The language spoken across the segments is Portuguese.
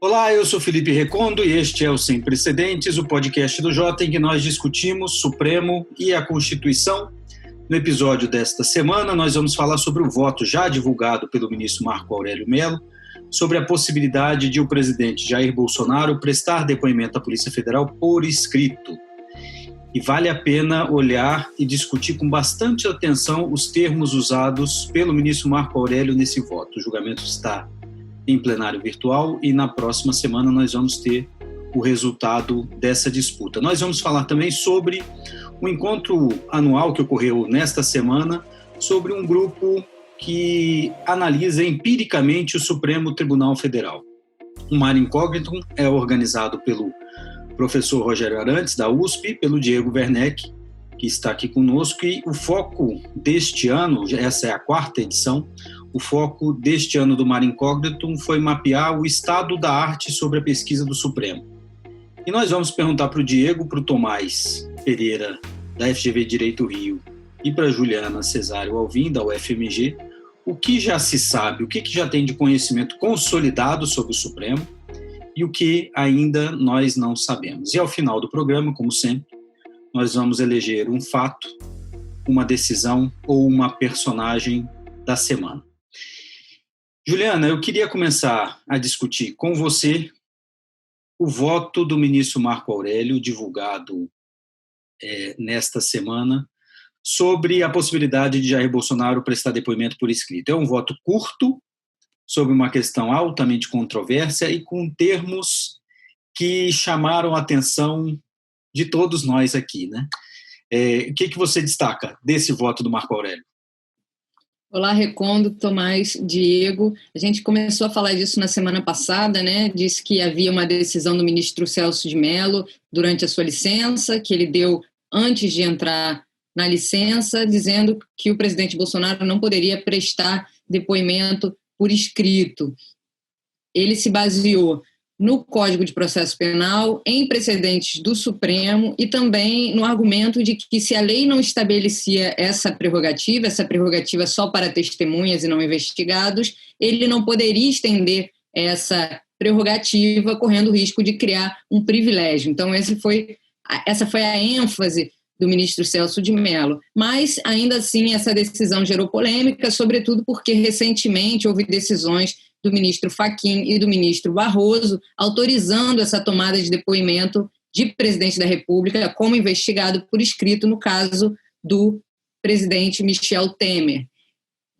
Olá, eu sou Felipe Recondo e este é o Sem Precedentes, o podcast do Jota em que nós discutimos Supremo e a Constituição. No episódio desta semana, nós vamos falar sobre o voto já divulgado pelo ministro Marco Aurélio Mello sobre a possibilidade de o presidente Jair Bolsonaro prestar depoimento à Polícia Federal por escrito. E vale a pena olhar e discutir com bastante atenção os termos usados pelo ministro Marco Aurélio nesse voto. O julgamento está em plenário virtual e na próxima semana nós vamos ter o resultado dessa disputa. Nós vamos falar também sobre o encontro anual que ocorreu nesta semana sobre um grupo que analisa empiricamente o Supremo Tribunal Federal. O Mar Incógnito é organizado pelo professor Rogério Arantes, da USP, pelo Diego Werneck, que está aqui conosco, e o foco deste ano, essa é a quarta edição, o foco deste ano do Mar Incógnito foi mapear o estado da arte sobre a pesquisa do Supremo. E nós vamos perguntar para o Diego, para o Tomás Pereira, da FGV Direito Rio, e para a Juliana Cesário Alvim, da UFMG, o que já se sabe, o que já tem de conhecimento consolidado sobre o Supremo e o que ainda nós não sabemos. E ao final do programa, como sempre, nós vamos eleger um fato, uma decisão ou uma personagem da semana. Juliana, eu queria começar a discutir com você o voto do ministro Marco Aurélio, divulgado nesta semana, sobre a possibilidade de Jair Bolsonaro prestar depoimento por escrito. É um voto curto, sobre uma questão altamente controversa e com termos que chamaram a atenção de todos nós aqui, né? O que você destaca desse voto do Marco Aurélio? Olá, Recondo, Tomás, Diego. A gente começou a falar disso na semana passada, né? Disse que havia uma decisão do ministro Celso de Mello durante a sua licença, que ele deu antes de entrar na licença, dizendo que o presidente Bolsonaro não poderia prestar depoimento por escrito. Ele se baseou no Código de Processo Penal, em precedentes do Supremo e também no argumento de que se a lei não estabelecia essa prerrogativa só para testemunhas e não investigados, ele não poderia estender essa prerrogativa correndo o risco de criar um privilégio. Então, essa foi a ênfase do ministro Celso de Mello. Mas, ainda assim, essa decisão gerou polêmica, sobretudo porque recentemente houve decisões do ministro Fachin e do ministro Barroso, autorizando essa tomada de depoimento de presidente da República como investigado por escrito no caso do presidente Michel Temer.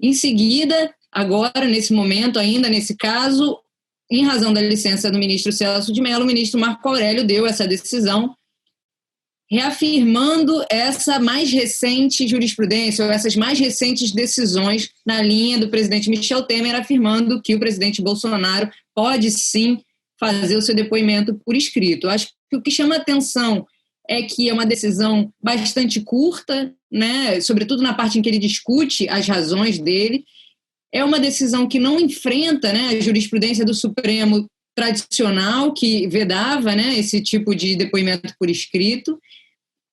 Em seguida, agora, nesse momento, ainda nesse caso, em razão da licença do ministro Celso de Mello, o ministro Marco Aurélio deu essa decisão, reafirmando essa mais recente jurisprudência, ou essas mais recentes decisões na linha do presidente Michel Temer, afirmando que o presidente Bolsonaro pode sim fazer o seu depoimento por escrito. Acho que o que chama atenção é que é uma decisão bastante curta, né? Sobretudo na parte em que ele discute as razões dele. É uma decisão que não enfrenta, né, a jurisprudência do Supremo tradicional, que vedava, né, esse tipo de depoimento por escrito.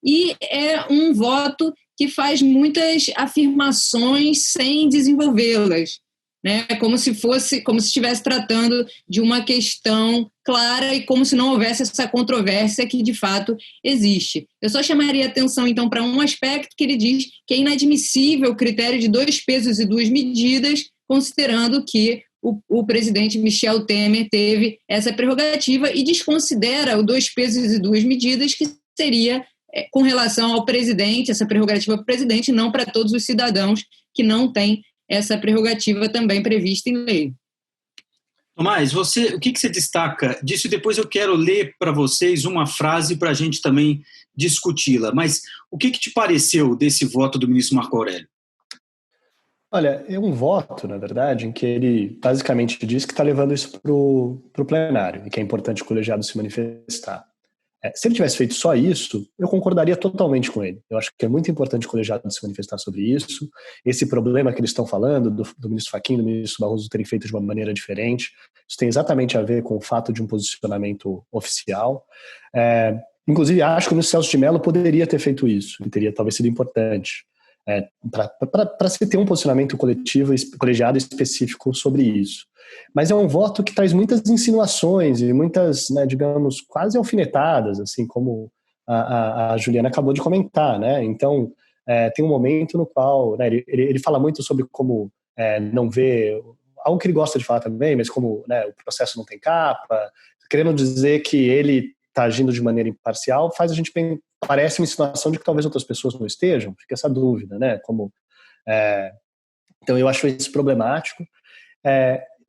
E é um voto que faz muitas afirmações sem desenvolvê-las, né? Como se estivesse tratando de uma questão clara e como se não houvesse essa controvérsia que de fato existe. Eu só chamaria atenção então para um aspecto que ele diz que é inadmissível o critério de 2 pesos e 2 medidas, considerando que o presidente Michel Temer teve essa prerrogativa e desconsidera o 2 pesos e 2 medidas, que seria com relação ao presidente, essa prerrogativa para o presidente, não para todos os cidadãos que não têm essa prerrogativa também prevista em lei. Tomás, o que você destaca disso? Depois eu quero ler para vocês uma frase para a gente também discuti-la. Mas o que te pareceu desse voto do ministro Marco Aurélio? Olha, é um voto, na verdade, em que ele basicamente diz que está levando isso para o plenário e que é importante o colegiado se manifestar. Se ele tivesse feito só isso, eu concordaria totalmente com ele. Eu acho que é muito importante o colegiado se manifestar sobre isso. Esse problema que eles estão falando, do ministro Fachin, do ministro Barroso terem feito de uma maneira diferente, isso tem exatamente a ver com o fato de um posicionamento oficial. Inclusive, acho que o ministro Celso de Mello poderia ter feito isso, e teria talvez sido importante. para se ter um posicionamento coletivo, colegiado específico sobre isso. Mas é um voto que traz muitas insinuações e muitas, né, digamos, quase alfinetadas, assim como a Juliana acabou de comentar, né? Então, tem um momento no qual, né, ele fala muito sobre como não vê, algo que ele gosta de falar também, mas como, né, o processo não tem capa, querendo dizer que ele está agindo de maneira imparcial, faz a gente parece uma insinuação de que talvez outras pessoas não estejam, fica essa dúvida, né? Então eu acho isso problemático.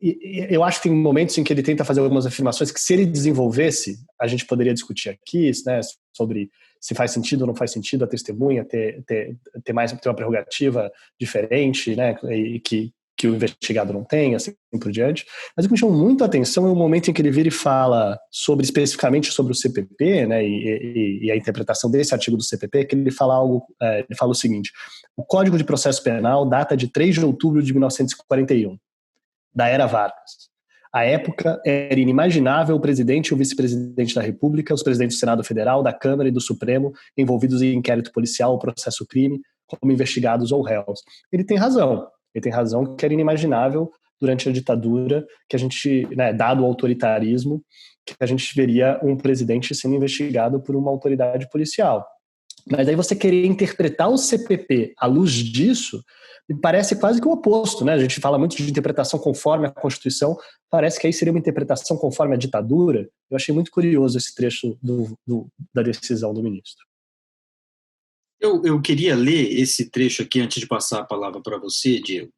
E eu acho que tem momentos em que ele tenta fazer algumas afirmações que, se ele desenvolvesse, a gente poderia discutir aqui, né, sobre se faz sentido ou não faz sentido a testemunha ter uma prerrogativa diferente, né, e que o investigado não tem, assim por diante. Mas o que me chamou muito a atenção é o momento em que ele vira e fala especificamente sobre o CPP, né, e a interpretação desse artigo do CPP, que ele fala o seguinte: o Código de Processo Penal data de 3 de outubro de 1941, da era Vargas. À época, era inimaginável o presidente e o vice-presidente da República, os presidentes do Senado Federal, da Câmara e do Supremo, envolvidos em inquérito policial ou processo crime, como investigados ou réus. Ele tem razão que era inimaginável durante a ditadura, que a gente, né, dado o autoritarismo, que a gente veria um presidente sendo investigado por uma autoridade policial. Mas aí você querer interpretar o CPP à luz disso, me parece quase que o oposto, né? A gente fala muito de interpretação conforme a Constituição, parece que aí seria uma interpretação conforme a ditadura. Eu achei muito curioso esse trecho da decisão do ministro. Eu queria ler esse trecho aqui antes de passar a palavra para você, Diego.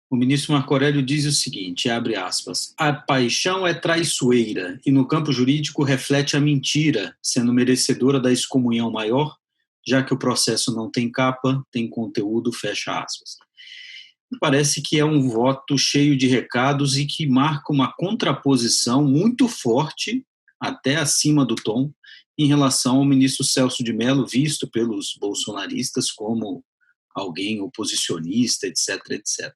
O ministro Marco Aurélio diz o seguinte, abre aspas: a paixão é traiçoeira e no campo jurídico reflete a mentira, sendo merecedora da excomunhão maior, já que o processo não tem capa, tem conteúdo, fecha aspas. Parece que é um voto cheio de recados e que marca uma contraposição muito forte, até acima do tom, em relação ao ministro Celso de Mello, visto pelos bolsonaristas como alguém oposicionista, etc., etc.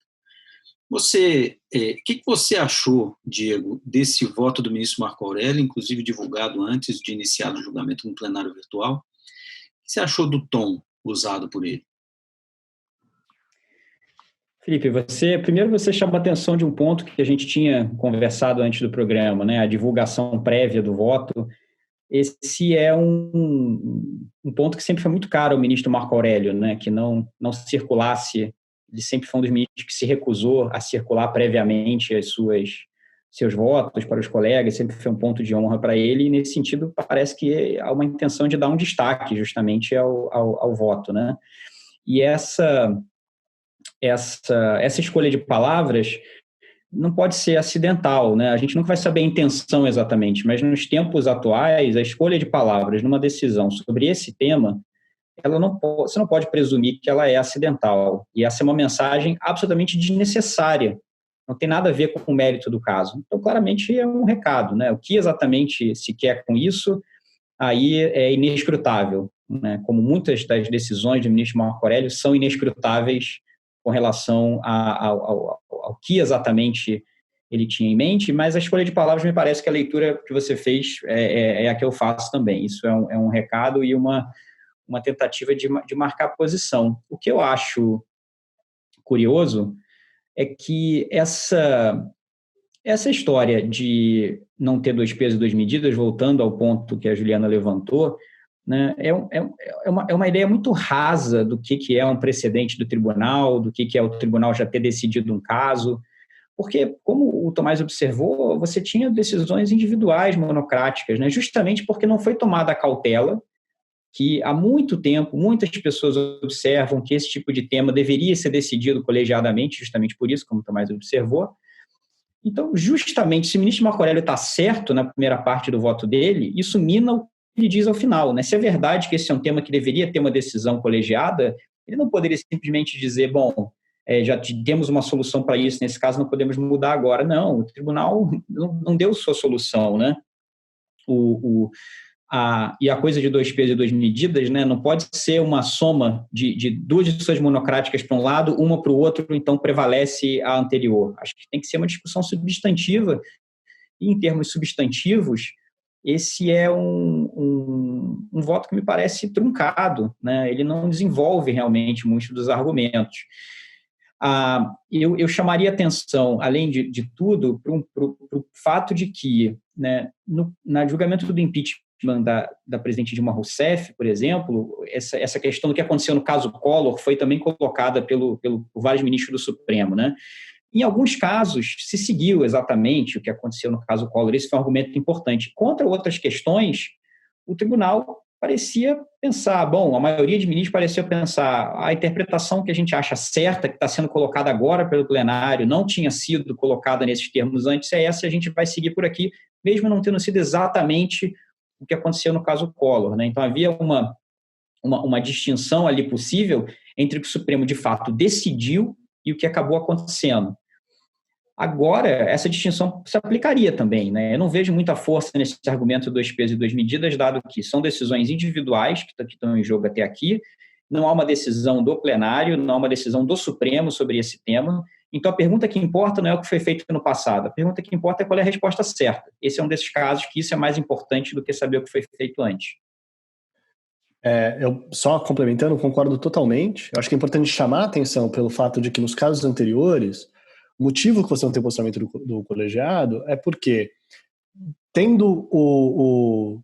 O que você achou, Diego, desse voto do ministro Marco Aurélio, inclusive divulgado antes de iniciar o julgamento no plenário virtual? O que você achou do tom usado por ele? Felipe, primeiro você chamou a atenção de um ponto que a gente tinha conversado antes do programa, né? A divulgação prévia do voto. Esse é um ponto que sempre foi muito caro ao ministro Marco Aurélio, né? Que não circulasse. Ele sempre foi um dos ministros que se recusou a circular previamente seus votos para os colegas, sempre foi um ponto de honra para ele, e nesse sentido parece que há uma intenção de dar um destaque justamente ao voto, né? E essa escolha de palavras não pode ser acidental, né? A gente nunca vai saber a intenção exatamente, mas nos tempos atuais, a escolha de palavras numa decisão sobre esse tema, você não pode presumir que ela é acidental. E essa é uma mensagem absolutamente desnecessária. Não tem nada a ver com o mérito do caso. Então, claramente, é um recado, né? O que exatamente se quer com isso, aí é inescrutável, né? Como muitas das decisões do ministro Marco Aurélio são inescrutáveis com relação ao que exatamente ele tinha em mente, mas a escolha de palavras me parece que a leitura que você fez é a que eu faço também. Isso é um recado e uma tentativa de marcar posição. O que eu acho curioso é que essa história de não ter 2 pesos e 2 medidas, voltando ao ponto que a Juliana levantou, né, é uma ideia muito rasa do que é um precedente do tribunal, do que é o tribunal já ter decidido um caso, porque, como o Tomás observou, você tinha decisões individuais monocráticas, né, justamente porque não foi tomada a cautela, que há muito tempo muitas pessoas observam que esse tipo de tema deveria ser decidido colegiadamente, justamente por isso, como o Tomás observou. Então, justamente, se o ministro Marco Aurélio está certo na primeira parte do voto dele, isso mina o que ele diz ao final, né? Se é verdade que esse é um tema que deveria ter uma decisão colegiada, ele não poderia simplesmente dizer, bom, já temos uma solução para isso, nesse caso não podemos mudar agora. Não, o tribunal não deu sua solução, né? E a coisa de 2 pesos e 2 medidas, né, não pode ser uma soma de 2 decisões monocráticas para um lado, uma para o outro, então prevalece a anterior. Acho que tem que ser uma discussão substantiva, e em termos substantivos, esse é um voto que me parece truncado, né? Ele não desenvolve realmente muitos dos argumentos. Eu chamaria atenção, além de tudo, para o fato de que, né, no julgamento do impeachment da presidente Dilma Rousseff, por exemplo, essa questão do que aconteceu no caso Collor foi também colocada por vários ministros do Supremo, né? Em alguns casos, se seguiu exatamente o que aconteceu no caso Collor. Esse foi um argumento importante. Contra outras questões, o tribunal parecia pensar, a maioria de ministros parecia pensar, a interpretação que a gente acha certa, que está sendo colocada agora pelo plenário, não tinha sido colocada nesses termos antes, é essa, a gente vai seguir por aqui, mesmo não tendo sido exatamente o que aconteceu no caso Collor, né? Então, havia uma distinção ali possível entre o que o Supremo, de fato, decidiu e o que acabou acontecendo. Agora, essa distinção se aplicaria também, né? Eu não vejo muita força nesse argumento dois pesos e duas medidas, dado que são decisões individuais que estão em jogo até aqui, não há uma decisão do plenário, não há uma decisão do Supremo sobre esse tema. Então, a pergunta que importa não é o que foi feito no passado, a pergunta que importa é qual é a resposta certa. Esse é um desses casos que isso é mais importante do que saber o que foi feito antes. Eu só complementando, concordo totalmente. Eu acho que é importante chamar a atenção pelo fato de que nos casos anteriores, o motivo que você não tem posicionamento do colegiado é porque, tendo o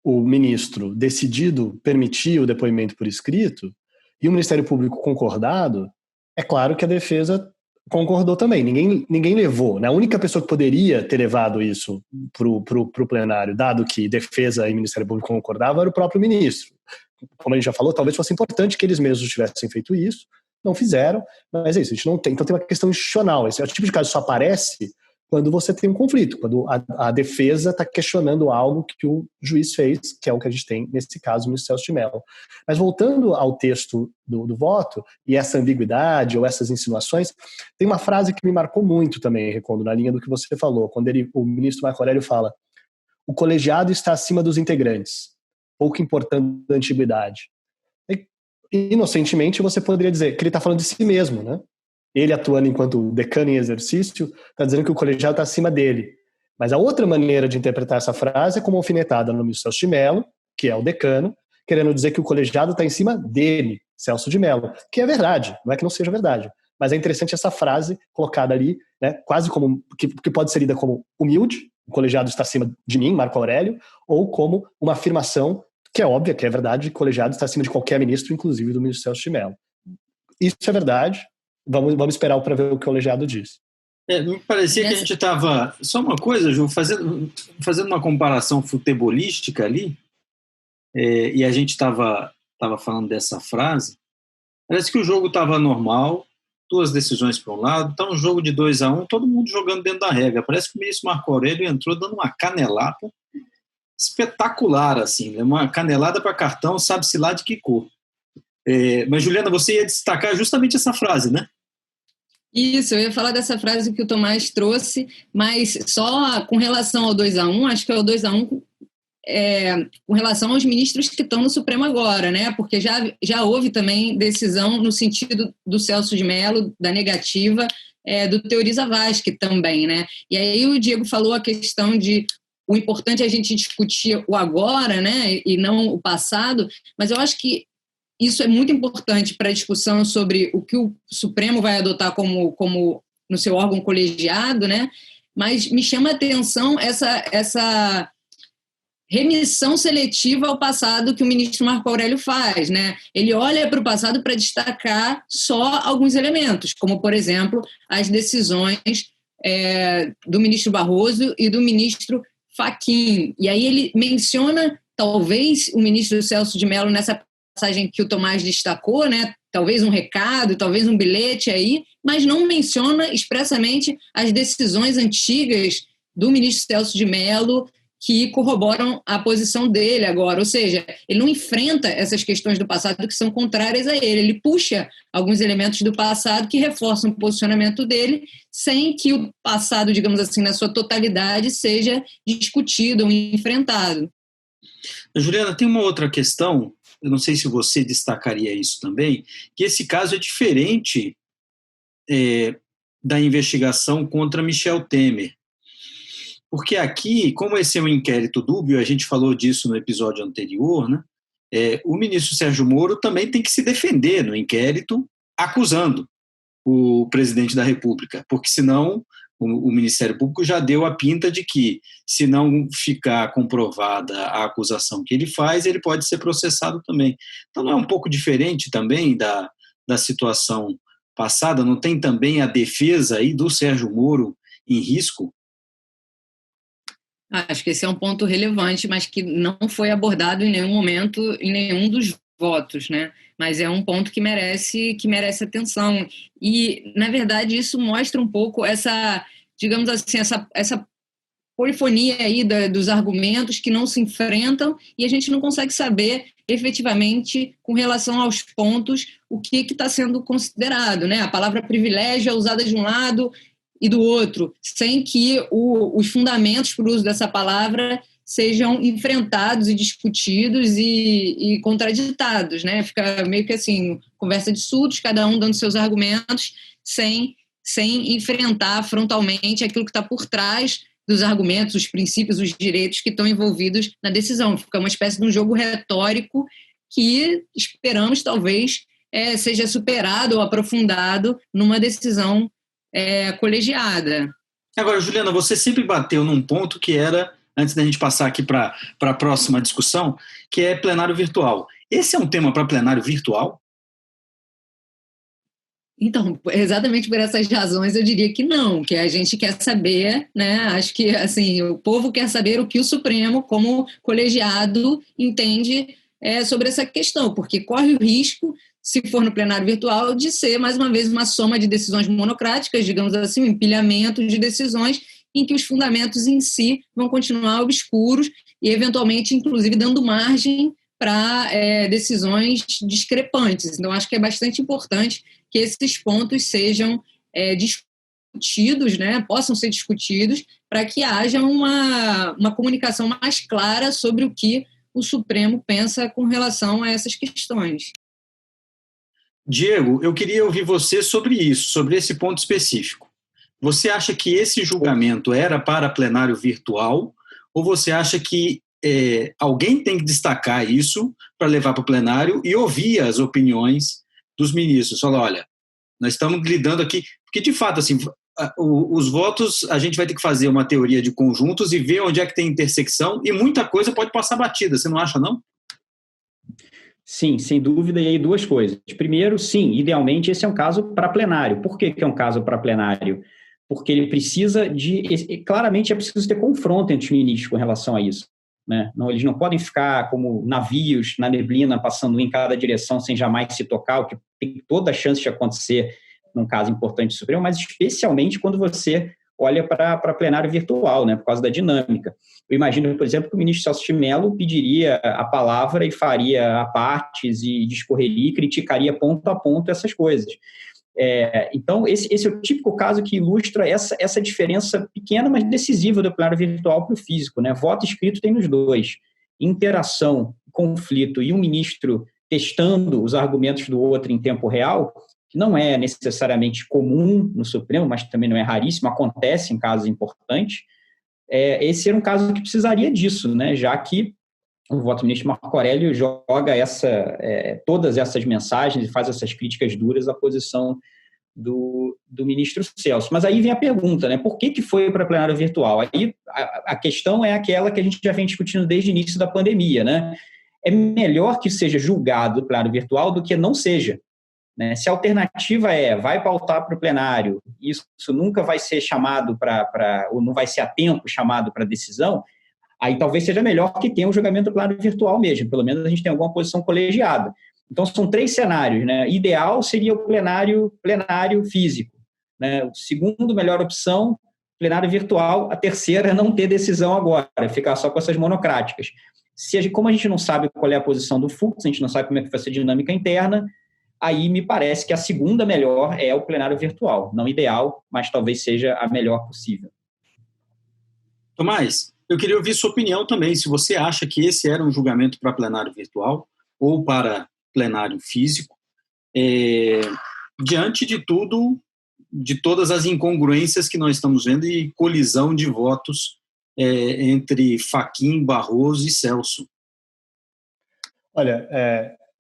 ministro decidido permitir o depoimento por escrito e o Ministério Público concordado, é claro que a defesa concordou também. Ninguém levou, né? A única pessoa que poderia ter levado isso para o plenário, dado que defesa e Ministério Público concordavam, era o próprio ministro. Como a gente já falou, talvez fosse importante que eles mesmos tivessem feito isso, não fizeram, mas é isso, a gente não tem. Então tem uma questão institucional. Esse tipo de caso só aparece quando você tem um conflito, quando a defesa está questionando algo que o juiz fez, que é o que a gente tem nesse caso, o ministro Celso de Mello. Mas voltando ao texto do voto, e essa ambiguidade ou essas insinuações, tem uma frase que me marcou muito também, Recondo, na linha do que você falou, quando o ministro Marco Aurélio fala: o colegiado está acima dos integrantes, pouco importando a antiguidade. Inocentemente, você poderia dizer que ele está falando de si mesmo, né? Ele, atuando enquanto decano em exercício, está dizendo que o colegiado está acima dele. Mas a outra maneira de interpretar essa frase é como alfinetada no ministro Celso de Mello, que é o decano, querendo dizer que o colegiado está em cima dele, Celso de Mello, que é verdade, não é que não seja verdade. Mas é interessante essa frase colocada ali, né, quase como, que pode ser lida como humilde, o colegiado está acima de mim, Marco Aurélio, ou como uma afirmação que é óbvia, que é verdade, que o colegiado está acima de qualquer ministro, inclusive do ministro Celso de Mello. Isso é verdade, vamos esperar para ver o que o colegiado diz. Me parecia que a gente estava... Só uma coisa, Ju, fazendo uma comparação futebolística ali, e a gente estava falando dessa frase, parece que o jogo estava normal, 2 decisões para um lado, está um jogo de 2-1, todo mundo jogando dentro da regra. Parece que o ministro Marco Aurélio entrou dando uma canelada espetacular, assim, uma canelada para cartão, sabe-se lá de que cor. Mas, Juliana, você ia destacar justamente essa frase, né? Isso, eu ia falar dessa frase que o Tomás trouxe, mas só com relação ao 2-1, acho que é o 2-1 com relação aos ministros que estão no Supremo agora, né? Porque já houve também decisão no sentido do Celso de Mello, da negativa, do Teoriza Vasque também, né? E aí o Diego falou a questão de o importante é a gente discutir o agora, né? E não o passado, mas eu acho que isso é muito importante para a discussão sobre o que o Supremo vai adotar como no seu órgão colegiado, né? Mas me chama a atenção essa remissão seletiva ao passado que o ministro Marco Aurélio faz, né? Ele olha para o passado para destacar só alguns elementos, como, por exemplo, as decisões do ministro Barroso e do ministro Fachin. E aí ele menciona, talvez, o ministro Celso de Mello nessa passagem que o Tomás destacou, né? Talvez um recado, talvez um bilhete aí, mas não menciona expressamente as decisões antigas do ministro Celso de Mello que corroboram a posição dele agora. Ou seja, ele não enfrenta essas questões do passado que são contrárias a ele. Ele puxa alguns elementos do passado que reforçam o posicionamento dele, sem que o passado, digamos assim, na sua totalidade, seja discutido ou enfrentado. Juliana, tem uma outra questão, eu não sei se você destacaria isso também, que esse caso é diferente da investigação contra Michel Temer. Porque aqui, como esse é um inquérito dúbio, a gente falou disso no episódio anterior, né? O ministro Sérgio Moro também tem que se defender no inquérito, acusando o presidente da República, porque senão o Ministério Público já deu a pinta de que, se não ficar comprovada a acusação que ele faz, ele pode ser processado também. Então não é um pouco diferente também da situação passada? Não tem também a defesa aí do Sérgio Moro em risco? Acho que esse é um ponto relevante, mas que não foi abordado em nenhum momento, em nenhum dos votos, né? Mas é um ponto que merece atenção. E, na verdade, isso mostra um pouco essa, digamos assim, essa polifonia aí dos argumentos que não se enfrentam e a gente não consegue saber efetivamente, com relação aos pontos, o que está sendo considerado, né? A palavra privilégio é usada de um lado e do outro, sem que os fundamentos para o uso dessa palavra sejam enfrentados e discutidos e contraditados, né? Fica meio que assim, conversa de surdos, cada um dando seus argumentos, sem enfrentar frontalmente aquilo que está por trás dos argumentos, os princípios, os direitos que estão envolvidos na decisão. Fica uma espécie de um jogo retórico que esperamos, talvez, seja superado ou aprofundado numa decisão colegiada. Agora, Juliana, você sempre bateu num ponto que era, antes da gente passar aqui para a próxima discussão, que é plenário virtual. Esse é um tema para plenário virtual? Então, exatamente por essas razões eu diria que não, que a gente quer saber, né? Acho que assim, o povo quer saber o que o Supremo, como colegiado, entende sobre essa questão, porque corre o risco, se for no plenário virtual, de ser, mais uma vez, uma soma de decisões monocráticas, digamos assim, um empilhamento de decisões em que os fundamentos em si vão continuar obscuros e, eventualmente, inclusive, dando margem para decisões discrepantes. Então, acho que é bastante importante que esses pontos sejam discutidos, né, possam ser discutidos, para que haja uma comunicação mais clara sobre o que o Supremo pensa com relação a essas questões. Diego, eu queria ouvir você sobre isso, sobre esse ponto específico. Você acha que esse julgamento era para plenário virtual ou você acha que alguém tem que destacar isso para levar para o plenário e ouvir as opiniões dos ministros? Falar, olha, nós estamos lidando aqui, porque de fato, assim, os votos, a gente vai ter que fazer uma teoria de conjuntos e ver onde é que tem intersecção e muita coisa pode passar batida, você não acha, não? Sim, sem dúvida, e aí duas coisas. Primeiro, sim, idealmente esse é um caso para plenário. Por que é um caso para plenário? Porque ele precisa claramente é preciso ter confronto entre os ministros com relação a isso, né? Não, eles não podem ficar como navios na neblina, passando em cada direção sem jamais se tocar, o que tem toda a chance de acontecer num caso importante do Supremo, mas especialmente quando você olha para plenário virtual, né, por causa da dinâmica. Eu imagino, por exemplo, que o ministro Celso de Mello pediria a palavra e faria apartes e discorreria e criticaria ponto a ponto essas coisas. Então, esse é o típico caso que ilustra essa diferença pequena, mas decisiva do plenário virtual para o físico, né? Voto escrito tem nos dois. Interação, conflito e um ministro testando os argumentos do outro em tempo real, que não é necessariamente comum no Supremo, mas também não é raríssimo, acontece em casos importantes. Esse era um caso que precisaria disso, né? Já que o voto do ministro Marco Aurélio joga todas essas mensagens e faz essas críticas duras à posição do ministro Celso. Mas aí vem a pergunta, né? Por que foi para plenário virtual? Aí a questão é aquela que a gente já vem discutindo desde o início da pandemia, né? É melhor que seja julgado no plenário virtual do que não seja, né? Se a alternativa vai pautar para o plenário, isso nunca vai ser chamado ou não vai ser a tempo chamado para decisão, aí talvez seja melhor que tenha um julgamento do plenário virtual mesmo, pelo menos a gente tem alguma posição colegiada. Então, são 3 cenários, né? Ideal seria o plenário físico, né? O segundo, melhor opção, plenário virtual. A terceira, não ter decisão agora, ficar só com essas monocráticas. Como a gente não sabe qual é a posição do Fux, a gente não sabe como é que vai ser a dinâmica interna, aí me parece que a segunda melhor é o plenário virtual. Não ideal, mas talvez seja a melhor possível. Tomás, eu queria ouvir sua opinião também, se você acha que esse era um julgamento para plenário virtual ou para plenário físico, diante de tudo, de todas as incongruências que nós estamos vendo e colisão de votos entre Fachin, Barroso e Celso. Olha,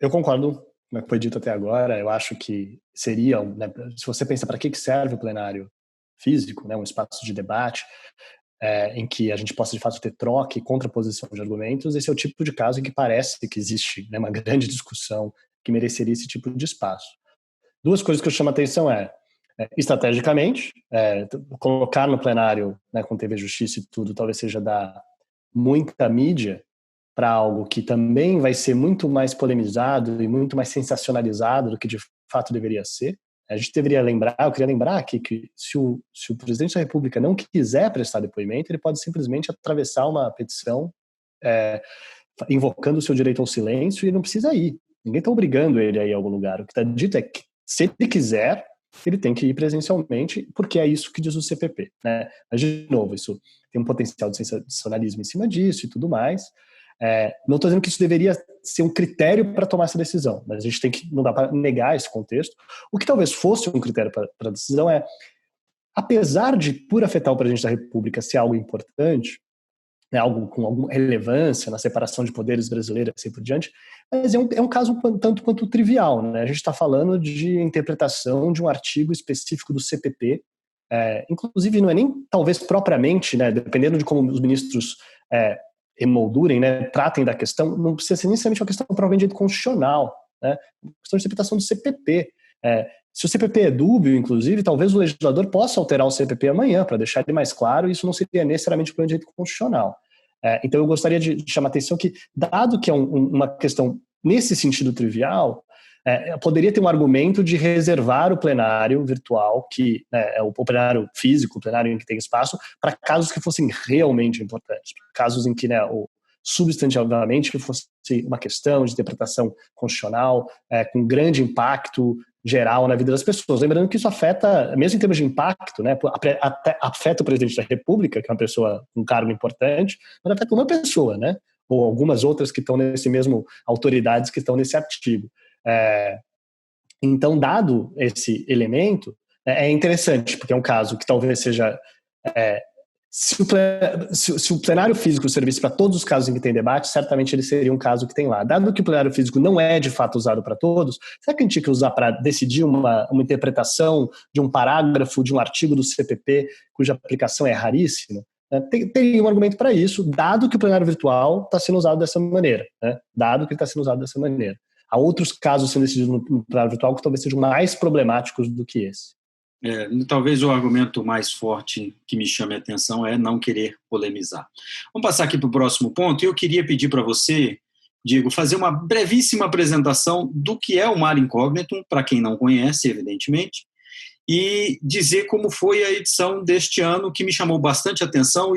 eu concordo com o que foi dito até agora. Eu acho que seria, né, se você pensa para que serve o plenário físico, né, um espaço de debate em que a gente possa, de fato, ter troca e contraposição de argumentos, esse é o tipo de caso em que parece que existe, né, uma grande discussão que mereceria esse tipo de espaço. Duas coisas que eu chamo a atenção estrategicamente, colocar no plenário, né, com TV Justiça e tudo, talvez seja dar muita mídia para algo que também vai ser muito mais polemizado e muito mais sensacionalizado do que de fato deveria ser. A gente deveria lembrar, eu queria lembrar que se o presidente da República não quiser prestar depoimento, ele pode simplesmente atravessar uma petição invocando o seu direito ao silêncio e não precisa ir. Ninguém está obrigando ele a ir a algum lugar. O que está dito é que, se ele quiser, ele tem que ir presencialmente, porque é isso que diz o CPP, né? Mas, de novo, isso tem um potencial de sensacionalismo em cima disso e tudo mais. Não estou dizendo que isso deveria ser um critério para tomar essa decisão, mas a gente não dá para negar esse contexto. O que talvez fosse um critério para a decisão apesar de, por afetar o presidente da República, ser algo importante, né, algo com alguma relevância na separação de poderes brasileira e assim por diante, mas é um caso tanto quanto trivial, né? A gente está falando de interpretação de um artigo específico do CPP, inclusive não é nem talvez propriamente, né, dependendo de como os ministros emoldurem, né, tratem da questão, não precisa ser necessariamente uma questão provavelmente de direito constitucional, né, uma questão de interpretação do CPP. Se o CPP é dúbio, inclusive, talvez o legislador possa alterar o CPP amanhã para deixar ele mais claro, e isso não seria necessariamente um problema de direito constitucional. Então eu gostaria de chamar a atenção que, dado que é uma questão nesse sentido trivial, poderia ter um argumento de reservar o plenário virtual, que é o plenário físico, o plenário em que tem espaço, para casos que fossem realmente importantes, casos em que substantivamente fosse uma questão de interpretação constitucional com grande impacto geral na vida das pessoas. Lembrando que isso afeta, mesmo em termos de impacto, né, afeta o presidente da República, que é uma pessoa com um cargo importante, mas afeta uma pessoa, né, ou algumas outras que estão nesse mesmo, autoridades que estão nesse artigo. Então, dado esse elemento, é interessante, porque é um caso que talvez seja... Se o plenário físico servisse para todos os casos em que tem debate, certamente ele seria um caso que tem lá. Dado que o plenário físico não é de fato usado para todos, será que a gente tinha que usar para decidir uma interpretação de um parágrafo de um artigo do CPP cuja aplicação é raríssima? Tem um argumento para isso, dado que o plenário virtual está sendo usado dessa maneira, né? Dado que ele está sendo usado dessa maneira. Há outros casos sendo decididos no plenário virtual que talvez sejam mais problemáticos do que esse. Talvez o argumento mais forte que me chame a atenção é não querer polemizar. Vamos passar aqui para o próximo ponto. Eu queria pedir para você, Diego, fazer uma brevíssima apresentação do que é o Mare Incognitum, para quem não conhece, evidentemente, e dizer como foi a edição deste ano, que me chamou bastante atenção,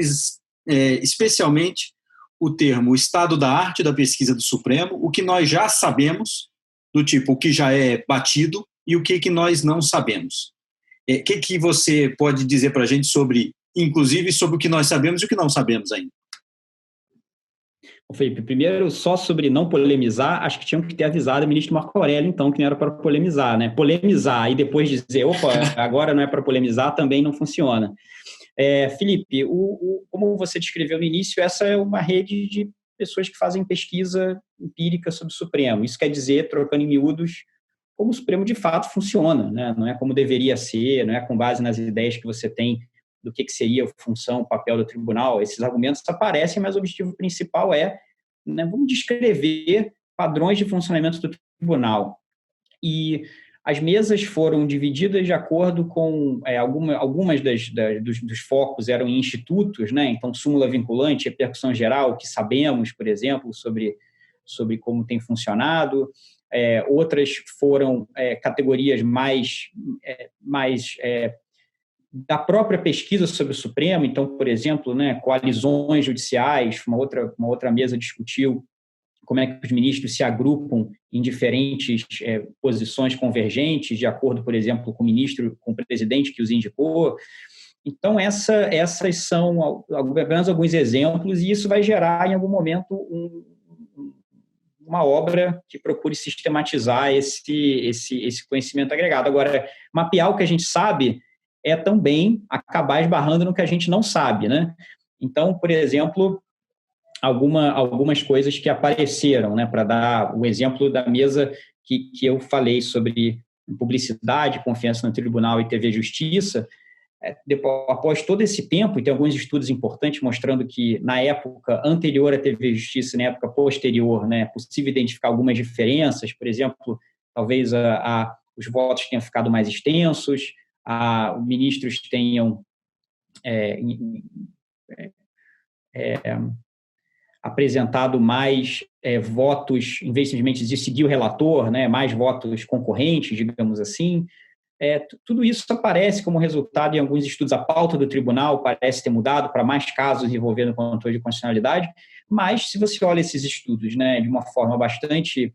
especialmente o termo estado da arte da pesquisa do Supremo, o que nós já sabemos, do tipo o que já é batido e o que nós não sabemos. O que você pode dizer para a gente inclusive sobre o que nós sabemos e o que não sabemos ainda? Felipe, primeiro, só sobre não polemizar, acho que tinham que ter avisado o ministro Marco Aurélio, então, que não era para polemizar, né? Polemizar e depois dizer, opa, agora não é para polemizar, também não funciona. Felipe, como você descreveu no início, essa é uma rede de pessoas que fazem pesquisa empírica sobre o Supremo. Isso quer dizer, trocando em miúdos, como o Supremo de fato funciona, né? Não é como deveria ser, não é com base nas ideias que você tem do que seria a função, o papel do tribunal. Esses argumentos aparecem, mas o objetivo principal vamos descrever padrões de funcionamento do tribunal. E as mesas foram divididas de acordo com algumas dos focos eram em institutos, né? Então, súmula vinculante, repercussão geral, o que sabemos, por exemplo, sobre como tem funcionado. Outras foram categorias mais da própria pesquisa sobre o Supremo. Então, por exemplo, né, coalizões judiciais, uma outra mesa discutiu como é que os ministros se agrupam em diferentes posições convergentes, de acordo, por exemplo, com o presidente que os indicou. Então, essas são apenas alguns exemplos, e isso vai gerar, em algum momento, uma obra que procure sistematizar esse conhecimento agregado. Agora, mapear o que a gente sabe é também acabar esbarrando no que a gente não sabe, né? Então, por exemplo, algumas coisas que apareceram, né, para dar o exemplo da mesa que eu falei sobre publicidade, confiança no tribunal e TV Justiça. Após todo esse tempo, e tem alguns estudos importantes mostrando que na época anterior à TV Justiça e na época posterior, né, é possível identificar algumas diferenças. Por exemplo, talvez os votos tenham ficado mais extensos, os ministros tenham apresentado mais votos, em vez simplesmente de seguir o relator, né, mais votos concorrentes, digamos assim. Tudo isso aparece como resultado em alguns estudos. A pauta do tribunal parece ter mudado para mais casos envolvendo controle de constitucionalidade, mas se você olha esses estudos, né, de uma forma bastante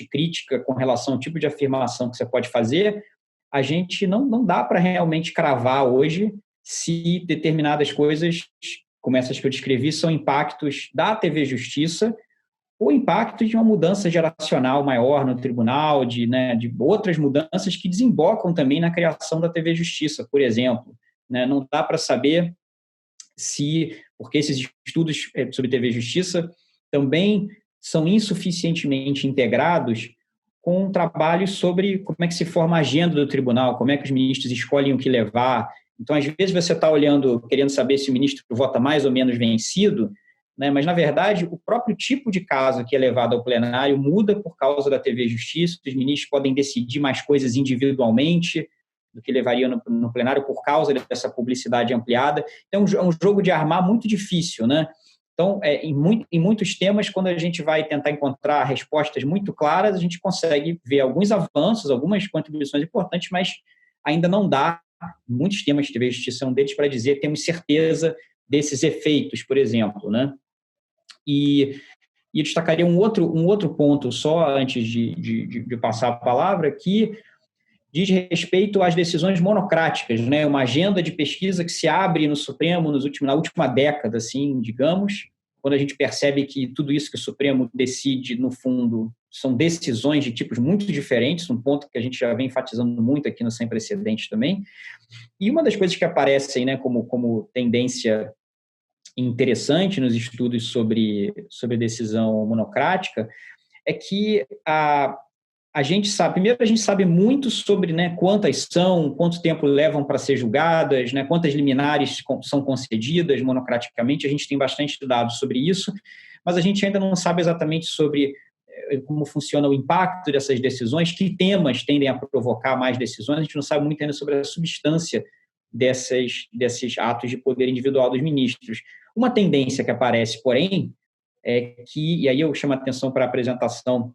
crítica com relação ao tipo de afirmação que você pode fazer, a gente não dá para realmente cravar hoje se determinadas coisas, como essas que eu descrevi, são impactos da TV Justiça ou impactos de uma mudança geracional maior no tribunal, de outras mudanças que desembocam também na criação da TV Justiça, por exemplo. Né? Não dá para saber porque esses estudos sobre TV Justiça também são insuficientemente integrados com trabalhos sobre como é que se forma a agenda do tribunal, como é que os ministros escolhem o que levar. Então, às vezes, você está olhando, querendo saber se o ministro vota mais ou menos vencido, né? Mas, na verdade, o próprio tipo de caso que é levado ao plenário muda por causa da TV Justiça. Os ministros podem decidir mais coisas individualmente do que levariam no plenário por causa dessa publicidade ampliada. Então, é um jogo de armar muito difícil, né? Então, em muitos temas, quando a gente vai tentar encontrar respostas muito claras, a gente consegue ver alguns avanços, algumas contribuições importantes, mas ainda não dá, muitos temas de TV Justiça são deles, para dizer que temos certeza desses efeitos, por exemplo, né? E eu destacaria um outro ponto, só antes de passar a palavra, que diz respeito às decisões monocráticas, né? Uma agenda de pesquisa que se abre no Supremo na última década, assim, digamos, quando a gente percebe que tudo isso que o Supremo decide, no fundo, são decisões de tipos muito diferentes, um ponto que a gente já vem enfatizando muito aqui no Sem Precedentes também. E uma das coisas que aparecem, né, como tendência interessante nos estudos sobre decisão monocrática é que a gente sabe muito sobre, né, quantas são, quanto tempo levam para ser julgadas, né, quantas liminares são concedidas monocraticamente. A gente tem bastante dados sobre isso, mas a gente ainda não sabe exatamente sobre como funciona o impacto dessas decisões, que temas tendem a provocar mais decisões. A gente não sabe muito ainda sobre a substância desses atos de poder individual dos ministros. Uma tendência que aparece, porém, é que, e aí eu chamo a atenção para a apresentação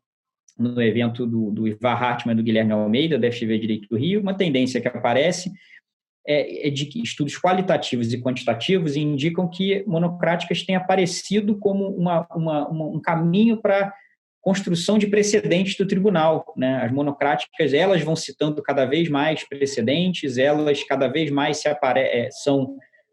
no evento do Ivar Hartmann e do Guilherme Almeida, da FGV Direito do Rio, uma tendência que aparece é de que estudos qualitativos e quantitativos indicam que monocráticas têm aparecido como um caminho para construção de precedentes do tribunal, né? As monocráticas, elas vão citando cada vez mais precedentes, elas cada vez mais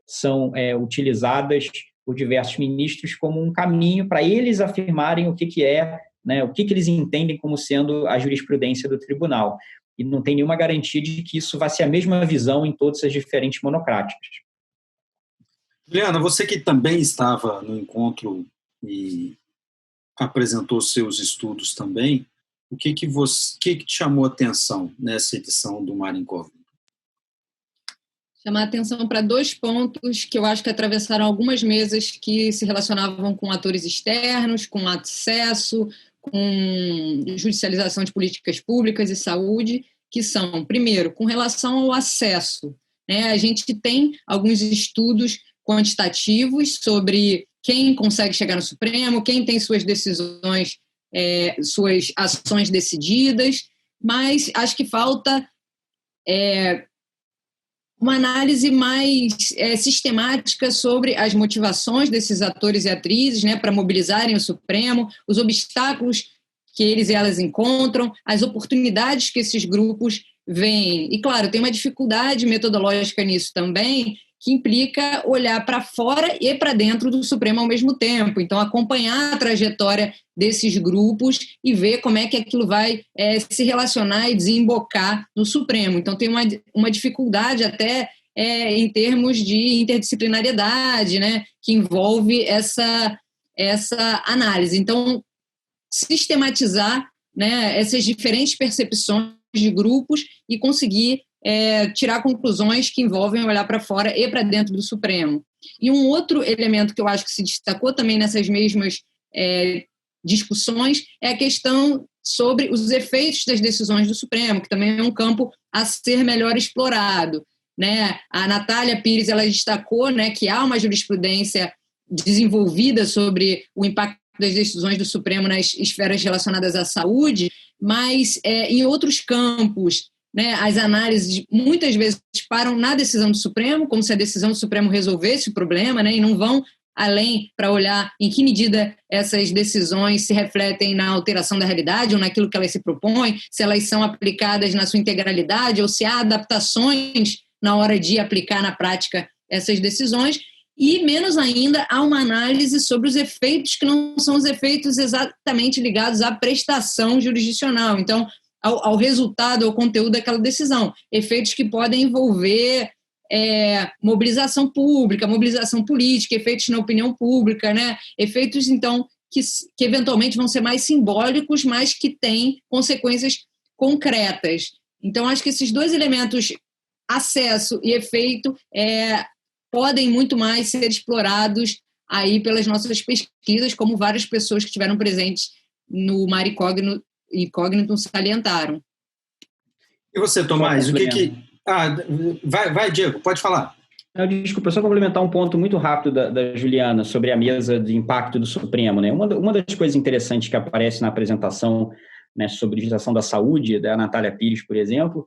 são utilizadas por diversos ministros como um caminho para eles afirmarem o que é, né, o que eles entendem como sendo a jurisprudência do tribunal. E não tem nenhuma garantia de que isso vai ser a mesma visão em todas as diferentes monocráticas. Juliana, você que também estava no encontro e apresentou seus estudos também, o que te chamou a atenção nessa edição do Marinkov? Chamar a atenção para 2 pontos que eu acho que atravessaram algumas mesas que se relacionavam com atores externos, com acesso, com judicialização de políticas públicas e saúde, que são, primeiro, com relação ao acesso, né? A gente tem alguns estudos quantitativos sobre quem consegue chegar no Supremo, quem tem suas decisões, suas ações decididas, mas acho que falta uma análise mais sistemática sobre as motivações desses atores e atrizes, né, para mobilizarem o Supremo, os obstáculos que eles e elas encontram, as oportunidades que esses grupos veem. E, claro, tem uma dificuldade metodológica nisso também, que implica olhar para fora e para dentro do Supremo ao mesmo tempo. Então, acompanhar a trajetória desses grupos e ver como é que aquilo vai se relacionar e desembocar no Supremo. Então, tem uma dificuldade até em termos de interdisciplinariedade, né, que envolve essa análise. Então, sistematizar, né, essas diferentes percepções de grupos e conseguir tirar conclusões que envolvem olhar para fora e para dentro do Supremo. E um outro elemento que eu acho que se destacou também nessas mesmas discussões é a questão sobre os efeitos das decisões do Supremo, que também é um campo a ser melhor explorado, né? A Natália Pires, ela destacou, né, que há uma jurisprudência desenvolvida sobre o impacto das decisões do Supremo nas esferas relacionadas à saúde, mas em outros campos, né, as análises muitas vezes param na decisão do Supremo, como se a decisão do Supremo resolvesse o problema, né, e não vão além para olhar em que medida essas decisões se refletem na alteração da realidade ou naquilo que elas se propõem, se elas são aplicadas na sua integralidade ou se há adaptações na hora de aplicar na prática essas decisões, e menos ainda há uma análise sobre os efeitos que não são os efeitos exatamente ligados à prestação jurisdicional, então ao resultado, ao conteúdo daquela decisão, efeitos que podem envolver mobilização pública, mobilização política, efeitos na opinião pública, né? Efeitos, então, que eventualmente vão ser mais simbólicos, mas que têm consequências concretas. Então, acho que esses dois elementos, acesso e efeito, podem muito mais ser explorados aí pelas nossas pesquisas, como várias pessoas que estiveram presentes no Mar Incógnito salientaram. E você, Tomás, o que... vai, Diego, pode falar. Desculpa, só complementar um ponto muito rápido da Juliana sobre a mesa de impacto do Supremo, né? Uma das coisas interessantes que aparece na apresentação, né, sobre legislação da saúde, da Natália Pires, por exemplo,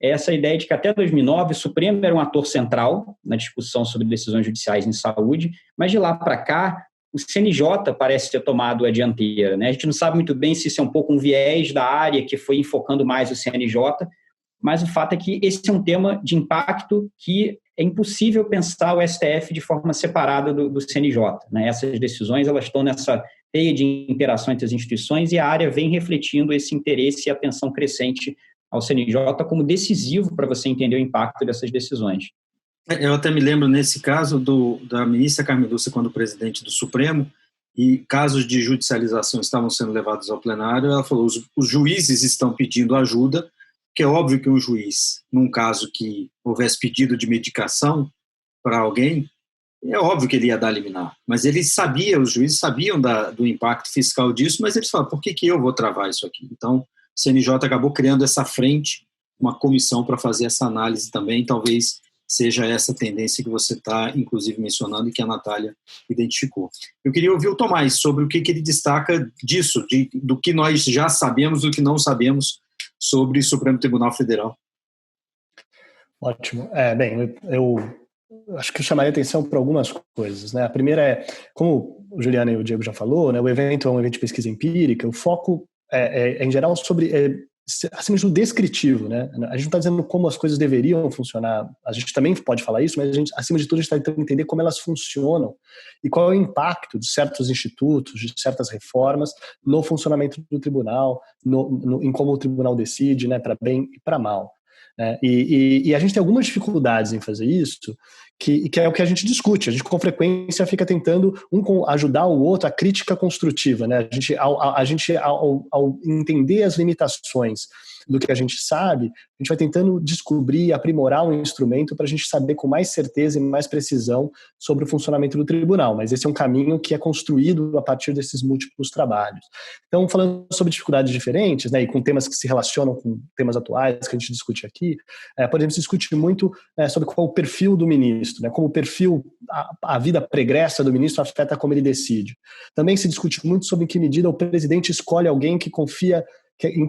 é essa ideia de que até 2009 o Supremo era um ator central na discussão sobre decisões judiciais em saúde, mas de lá para cá o CNJ parece ter tomado a dianteira, né? A gente não sabe muito bem se isso é um pouco um viés da área que foi enfocando mais o CNJ, mas o fato é que esse é um tema de impacto que é impossível pensar o STF de forma separada do CNJ, né? Essas decisões elas estão nessa teia de interação entre as instituições e a área vem refletindo esse interesse e atenção crescente ao CNJ como decisivo para você entender o impacto dessas decisões. Eu até me lembro, nesse caso, da ministra Carmen Lúcia, quando presidente do Supremo, e casos de judicialização estavam sendo levados ao plenário, ela falou, os juízes estão pedindo ajuda, que é óbvio que um juiz, num caso que houvesse pedido de medicação para alguém, é óbvio que ele ia dar liminar, mas os juízes sabiam do impacto fiscal disso, mas eles falaram, por que eu vou travar isso aqui? Então, o CNJ acabou criando essa frente, uma comissão para fazer essa análise também, talvez seja essa tendência que você está, inclusive, mencionando e que a Natália identificou. Eu queria ouvir o Tomás sobre o que ele destaca disso, do que nós já sabemos, do que não sabemos sobre o Supremo Tribunal Federal. Ótimo. Bem, eu acho que eu chamaria atenção para algumas coisas, né? A primeira é, como o Juliana e o Diego já falou, né, o evento é um evento de pesquisa empírica, o foco em geral, sobre acima de tudo, descritivo, né? A gente não está dizendo como as coisas deveriam funcionar, a gente também pode falar isso, mas acima de tudo a gente está tentando entender como elas funcionam e qual é o impacto de certos institutos, de certas reformas no funcionamento do tribunal, em como o tribunal decide, né, para bem e para mal. E a gente tem algumas dificuldades em fazer isso, que é o que a gente discute. A gente, com frequência, fica tentando ajudar o outro, a crítica construtiva, né? A gente, ao entender as limitações do que a gente sabe, a gente vai tentando descobrir e aprimorar um instrumento para a gente saber com mais certeza e mais precisão sobre o funcionamento do tribunal. Mas esse é um caminho que é construído a partir desses múltiplos trabalhos. Então, falando sobre dificuldades diferentes, né, e com temas que se relacionam com temas atuais que a gente discute aqui, por exemplo, se discute muito sobre qual é o perfil do ministro, né, como o perfil, a vida pregressa do ministro afeta como ele decide. Também se discute muito sobre em que medida o presidente escolhe alguém que confia,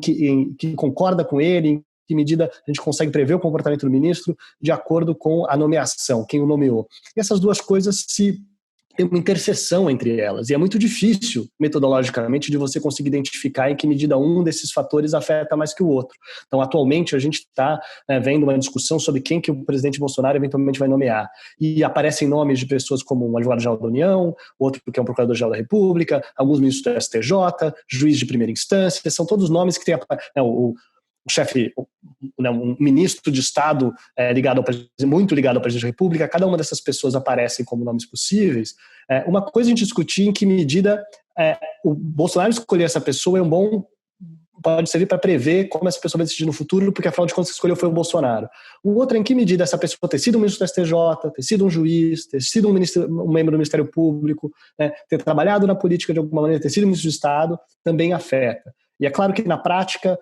que concorda com ele, em que medida a gente consegue prever o comportamento do ministro de acordo com a nomeação, quem o nomeou. E essas duas coisas tem uma interseção entre elas, e é muito difícil, metodologicamente, de você conseguir identificar em que medida um desses fatores afeta mais que o outro. Então, atualmente, a gente está vendo uma discussão sobre quem que o presidente Bolsonaro eventualmente vai nomear, e aparecem nomes de pessoas como um advogado-geral da União, outro que é um procurador-geral da República, alguns ministros do STJ, juiz de primeira instância, são todos nomes que têm chefe, um ministro de Estado muito ligado ao presidente da República, cada uma dessas pessoas aparecem como nomes possíveis. Uma coisa a gente discutir em que medida o Bolsonaro escolher essa pessoa pode servir para prever como essa pessoa vai decidir no futuro, porque afinal de contas escolheu foi o Bolsonaro. O outro é em que medida essa pessoa ter sido um ministro do STJ, ter sido um juiz, ter sido um membro do Ministério Público, né, ter trabalhado na política de alguma maneira, ter sido ministro de Estado, também afeta. E é claro que na prática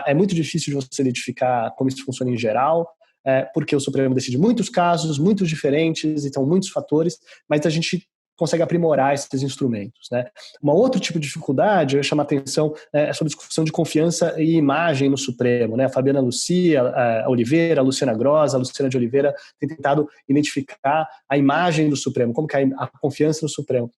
é muito difícil de você identificar como isso funciona em geral, porque o Supremo decide muitos casos, muito diferentes, então muitos fatores, mas a gente consegue aprimorar esses instrumentos, né? Um outro tipo de dificuldade, eu ia chamar a atenção sobre a discussão de confiança e imagem no Supremo, né? A Fabiana Lucia, a Oliveira, a Luciana Grossa, a Luciana de Oliveira têm tentado identificar a imagem do Supremo, como que é a confiança no Supremo.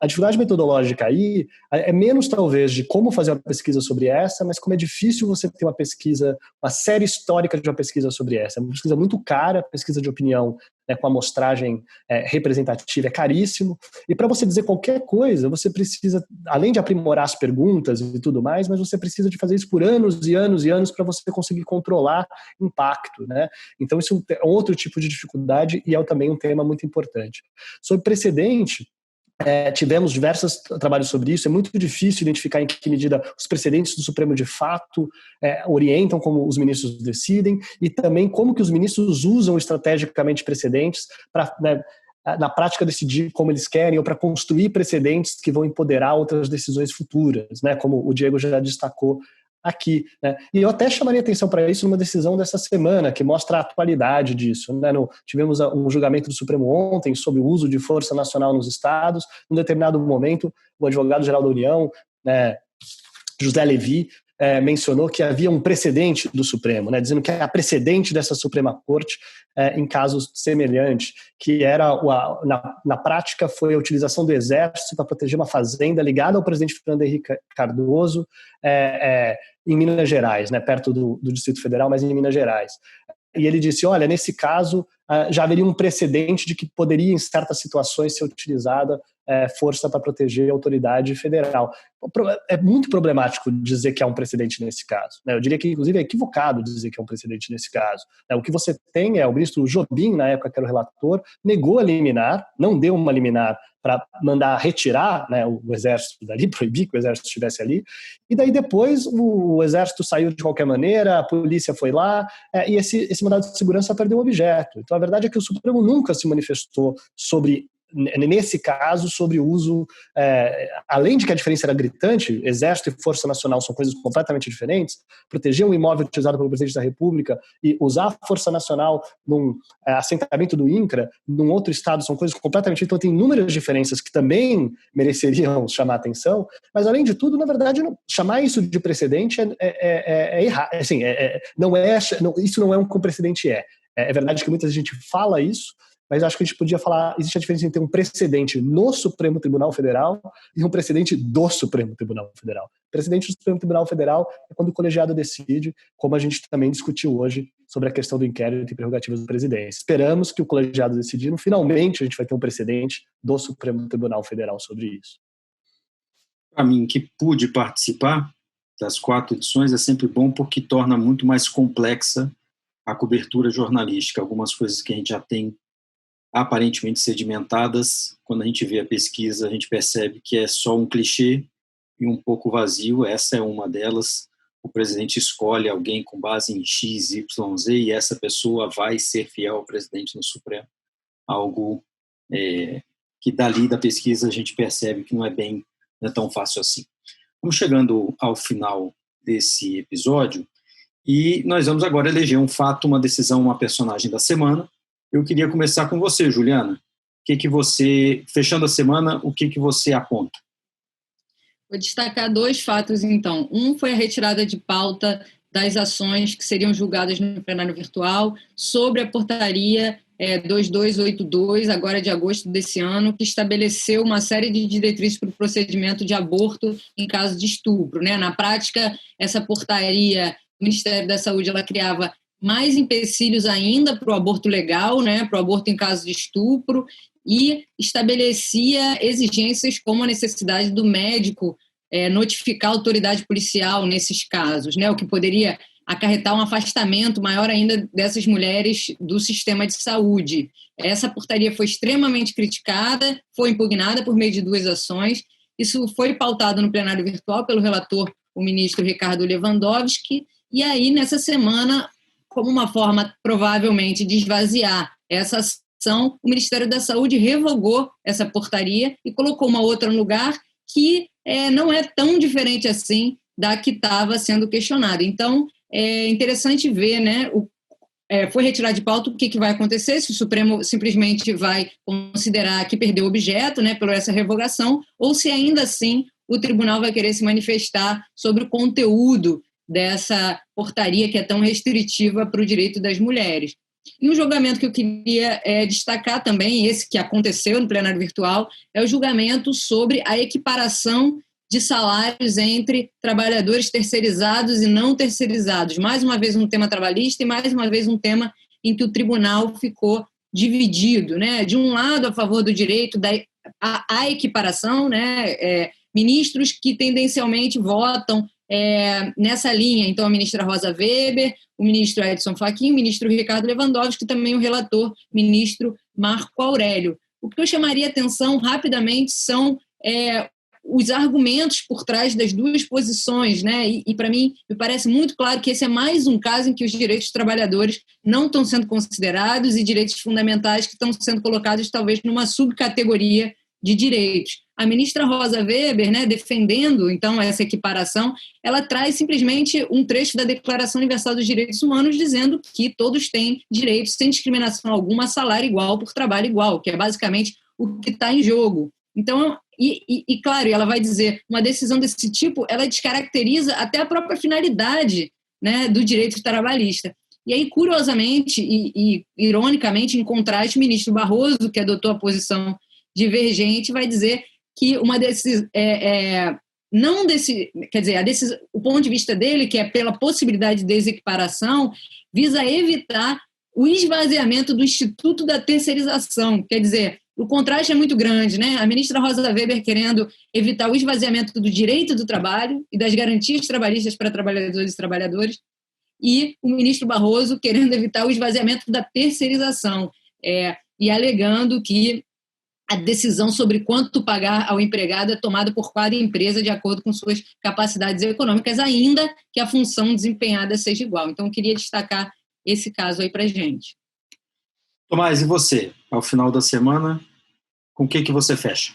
A dificuldade metodológica aí é menos, talvez, de como fazer uma pesquisa sobre essa, mas como é difícil você ter uma série histórica de uma pesquisa sobre essa. É uma pesquisa muito cara, pesquisa de opinião, com amostragem representativa, é caríssimo, e para você dizer qualquer coisa, você precisa, além de aprimorar as perguntas e tudo mais, mas você precisa de fazer isso por anos e anos e anos para você conseguir controlar impacto, né? Então isso é outro tipo de dificuldade e é também um tema muito importante. Sobre precedente, tivemos diversos trabalhos sobre isso, é muito difícil identificar em que medida os precedentes do Supremo de fato orientam como os ministros decidem e também como que os ministros usam estrategicamente precedentes para, na prática, decidir como eles querem ou para construir precedentes que vão empoderar outras decisões futuras, né, como o Diego já destacou aqui, né? E eu até chamaria atenção para isso numa decisão dessa semana, que mostra a atualidade disso, né? Tivemos um julgamento do Supremo ontem sobre o uso de força nacional nos estados. Num determinado momento, o advogado-geral da União, né, José Levi, mencionou que havia um precedente do Supremo, né, dizendo que há precedente dessa Suprema Corte em casos semelhantes, que era, na prática, foi a utilização do Exército para proteger uma fazenda ligada ao presidente Fernando Henrique Cardoso em Minas Gerais, né, perto do Distrito Federal, mas em Minas Gerais. E ele disse, olha, nesse caso já haveria um precedente de que poderia, em certas situações, ser utilizada força para proteger a autoridade federal. É muito problemático dizer que há um precedente nesse caso, né? Eu diria que, inclusive, é equivocado dizer que há um precedente nesse caso. O que você tem o ministro Jobim, na época que era o relator, negou a liminar, não deu uma liminar para mandar retirar, né, o Exército dali, proibir que o Exército estivesse ali, e daí depois o Exército saiu de qualquer maneira, a polícia foi lá, e esse mandado de segurança perdeu o objeto. Então a verdade é que o Supremo nunca se manifestou nesse caso, sobre o uso, além de que a diferença era gritante, Exército e Força Nacional são coisas completamente diferentes, proteger um imóvel utilizado pelo presidente da República e usar a Força Nacional num assentamento do INCRA, num outro estado, são coisas completamente diferentes, então tem inúmeras diferenças que também mereceriam chamar atenção, mas além de tudo, na verdade, chamar isso de precedente é errado, assim, isso não é um precedente é verdade que muita gente fala isso, mas acho que a gente podia falar, existe a diferença entre um precedente no Supremo Tribunal Federal e um precedente do Supremo Tribunal Federal. O precedente do Supremo Tribunal Federal é quando o colegiado decide, como a gente também discutiu hoje sobre a questão do inquérito e prerrogativas do presidente. Esperamos que o colegiado decidindo, finalmente a gente vai ter um precedente do Supremo Tribunal Federal sobre isso. Para mim, que pude participar das 4 edições, é sempre bom porque torna muito mais complexa a cobertura jornalística. Algumas coisas que a gente já tem aparentemente sedimentadas, quando a gente vê a pesquisa, a gente percebe que é só um clichê e um pouco vazio. Essa é uma delas. O presidente escolhe alguém com base em X, Y, Z e essa pessoa vai ser fiel ao presidente no Supremo. Algo que dali da pesquisa a gente percebe que não é tão fácil assim. Vamos chegando ao final desse episódio e nós vamos agora eleger um fato, uma decisão, uma personagem da semana. Eu queria começar com você, Juliana. Fechando a semana, o que você aponta? Vou destacar 2 fatos, então. Um foi a retirada de pauta das ações que seriam julgadas no plenário virtual sobre a portaria 2282, agora de agosto desse ano, que estabeleceu uma série de diretrizes para o procedimento de aborto em caso de estupro, né? Na prática, essa portaria, o Ministério da Saúde, ela criava mais empecilhos ainda para o aborto legal, né, para o aborto em caso de estupro, e estabelecia exigências como a necessidade do médico notificar a autoridade policial nesses casos, né, o que poderia acarretar um afastamento maior ainda dessas mulheres do sistema de saúde. Essa portaria foi extremamente criticada, foi impugnada por meio de 2 ações. Isso foi pautado no plenário virtual pelo relator, o ministro Ricardo Lewandowski, e aí, nessa semana, como uma forma, provavelmente, de esvaziar essa ação, o Ministério da Saúde revogou essa portaria e colocou uma outra no lugar que não é tão diferente assim da que estava sendo questionada. Então, é interessante ver, né, foi retirado de pauta o que vai acontecer, se o Supremo simplesmente vai considerar que perdeu o objeto, né, por essa revogação, ou se ainda assim o tribunal vai querer se manifestar sobre o conteúdo dessa portaria que é tão restritiva para o direito das mulheres. E um julgamento que eu queria destacar também, esse que aconteceu no plenário virtual, é o julgamento sobre a equiparação de salários entre trabalhadores terceirizados e não terceirizados. Mais uma vez um tema trabalhista e mais uma vez um tema em que o tribunal ficou dividido, né? De um lado, a favor do direito à equiparação, né? Ministros que tendencialmente votam nessa linha. Então, a ministra Rosa Weber, o ministro Edson Fachin, o ministro Ricardo Lewandowski e também o relator, ministro Marco Aurélio. O que eu chamaria atenção rapidamente são os argumentos por trás das 2 posições, né? E para mim, me parece muito claro que esse é mais um caso em que os direitos dos trabalhadores não estão sendo considerados e direitos fundamentais que estão sendo colocados talvez numa subcategoria de direitos. A ministra Rosa Weber, né, defendendo, então, essa equiparação, ela traz simplesmente um trecho da Declaração Universal dos Direitos Humanos dizendo que todos têm direitos, sem discriminação alguma, a salário igual por trabalho igual, que é basicamente o que está em jogo. Então, claro, ela vai dizer, uma decisão desse tipo, ela descaracteriza até a própria finalidade, né, do direito trabalhista. E aí, curiosamente e ironicamente, em contraste, o ministro Barroso, que adotou a posição divergente, vai dizer que uma decisão, o ponto de vista dele, que é pela possibilidade de desequiparação, visa evitar o esvaziamento do Instituto da Terceirização. Quer dizer, o contraste é muito grande, né? A ministra Rosa Weber querendo evitar o esvaziamento do direito do trabalho e das garantias trabalhistas para trabalhadores e trabalhadoras, e o ministro Barroso querendo evitar o esvaziamento da terceirização, e alegando que a decisão sobre quanto pagar ao empregado é tomada por cada empresa de acordo com suas capacidades econômicas, ainda que a função desempenhada seja igual. Então, eu queria destacar esse caso aí para a gente. Tomás, e você? Ao final da semana, com o que você fecha?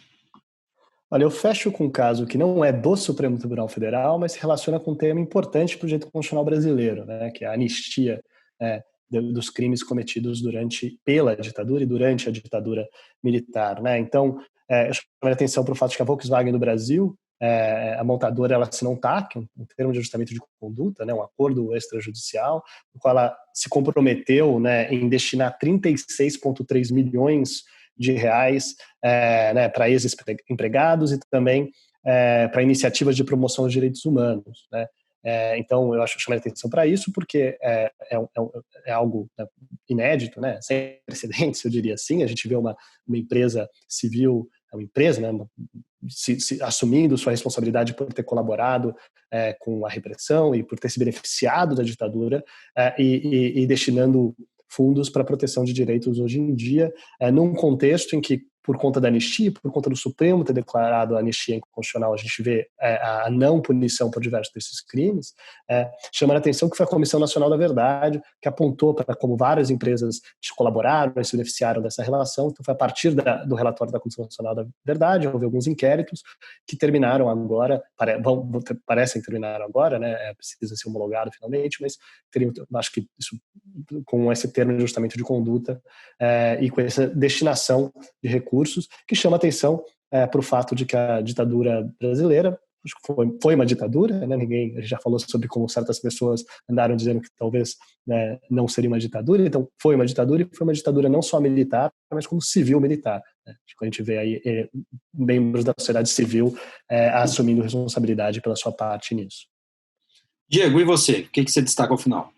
Olha, eu fecho com um caso que não é do Supremo Tribunal Federal, mas se relaciona com um tema importante para o direito constitucional brasileiro, né, que é a anistia dos crimes cometidos pela ditadura e durante a ditadura militar, né? Então, eu chamo a atenção para o fato de que a Volkswagen do Brasil, a montadora, ela assinou um TAC, um termo de ajustamento de conduta, né, um acordo extrajudicial, no qual ela se comprometeu, né, em destinar 36,3 milhões de reais né, para ex-empregados e também para iniciativas de promoção dos direitos humanos, né? Então, eu acho que chamar a atenção para isso, porque é algo, né, inédito, né, sem precedentes, eu diria assim. A gente vê uma empresa civil, né, assumindo sua responsabilidade por ter colaborado com a repressão e por ter se beneficiado da ditadura e destinando fundos para a proteção de direitos hoje em dia, num contexto em que, por conta da anistia, por conta do Supremo ter declarado a anistia inconstitucional, a gente vê a não punição por diversos desses crimes, chamando a atenção que foi a Comissão Nacional da Verdade que apontou para como várias empresas colaboraram e se beneficiaram dessa relação. Então, foi a partir do relatório da Comissão Nacional da Verdade, houve alguns inquéritos que terminaram agora, parecem terminar agora, né? Precisa ser homologado finalmente, mas acho que isso, com esse termo de ajustamento de conduta e com essa destinação de recursos, que chama atenção para o fato de que a ditadura brasileira, acho que foi uma ditadura, né? A gente já falou sobre como certas pessoas andaram dizendo que talvez não seria uma ditadura. Então, foi uma ditadura, e foi uma ditadura não só militar, mas como civil-militar, né? A gente vê aí membros da sociedade civil assumindo responsabilidade pela sua parte nisso. Diego, e você? O que você destaca ao final?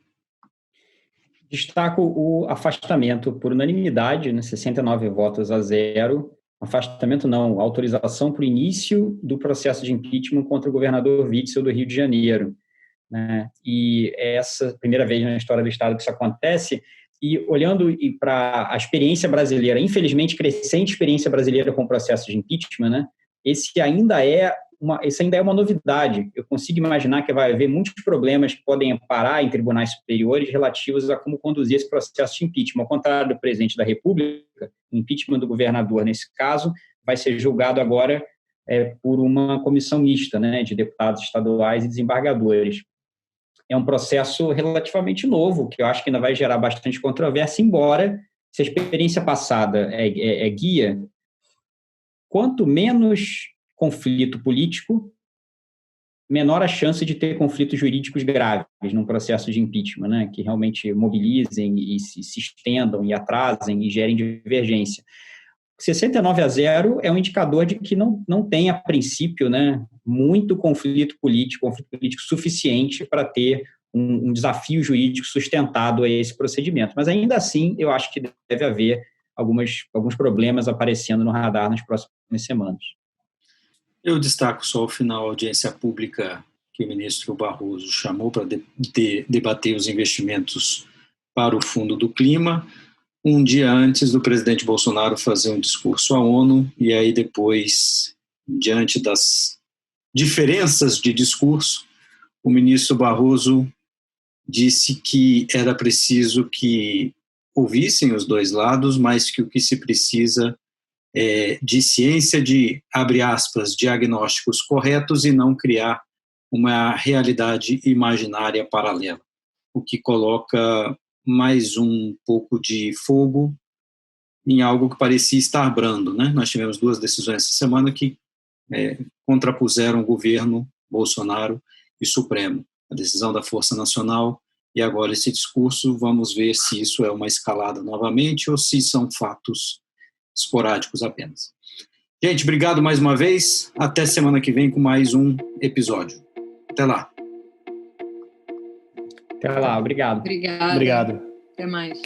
Destaco o afastamento por unanimidade, né, 69-0. Afastamento não, autorização para o início do processo de impeachment contra o governador Witzel do Rio de Janeiro. né? E essa é a primeira vez na história do Estado que isso acontece. E olhando para a experiência brasileira, infelizmente crescente experiência brasileira com o processo de impeachment, né? Esse ainda é uma novidade. Eu consigo imaginar que vai haver muitos problemas que podem parar em tribunais superiores relativos a como conduzir esse processo de impeachment. Ao contrário do presidente da República, o impeachment do governador, nesse caso, vai ser julgado agora por uma comissão mista, né, de deputados estaduais e desembargadores. É um processo relativamente novo, que eu acho que ainda vai gerar bastante controvérsia, embora, se a experiência passada é guia, quanto menos conflito político, menor a chance de ter conflitos jurídicos graves num processo de impeachment, né, que realmente mobilizem e se estendam e atrasem e gerem divergência. 69-0 é um indicador de que não tem, a princípio, né, muito conflito político suficiente para ter um desafio jurídico sustentado a esse procedimento. Mas, ainda assim, eu acho que deve haver alguns problemas aparecendo no radar nas próximas semanas. Eu destaco só o final da audiência pública que o ministro Barroso chamou para debater os investimentos para o Fundo do Clima, um dia antes do presidente Bolsonaro fazer um discurso à ONU, e aí depois, diante das diferenças de discurso, o ministro Barroso disse que era preciso que ouvissem os dois lados, mas que o que se precisa é de ciência de, abre aspas, diagnósticos corretos e não criar uma realidade imaginária paralela, o que coloca mais um pouco de fogo em algo que parecia estar brando, né? Nós tivemos 2 decisões essa semana que contrapuseram o governo Bolsonaro e Supremo. A decisão da Força Nacional e agora esse discurso. Vamos ver se isso é uma escalada novamente ou se são fatos esporádicos apenas. Gente, obrigado mais uma vez. Até semana que vem com mais um episódio. Até lá. Até lá, obrigado. Obrigada. Obrigado. Até mais.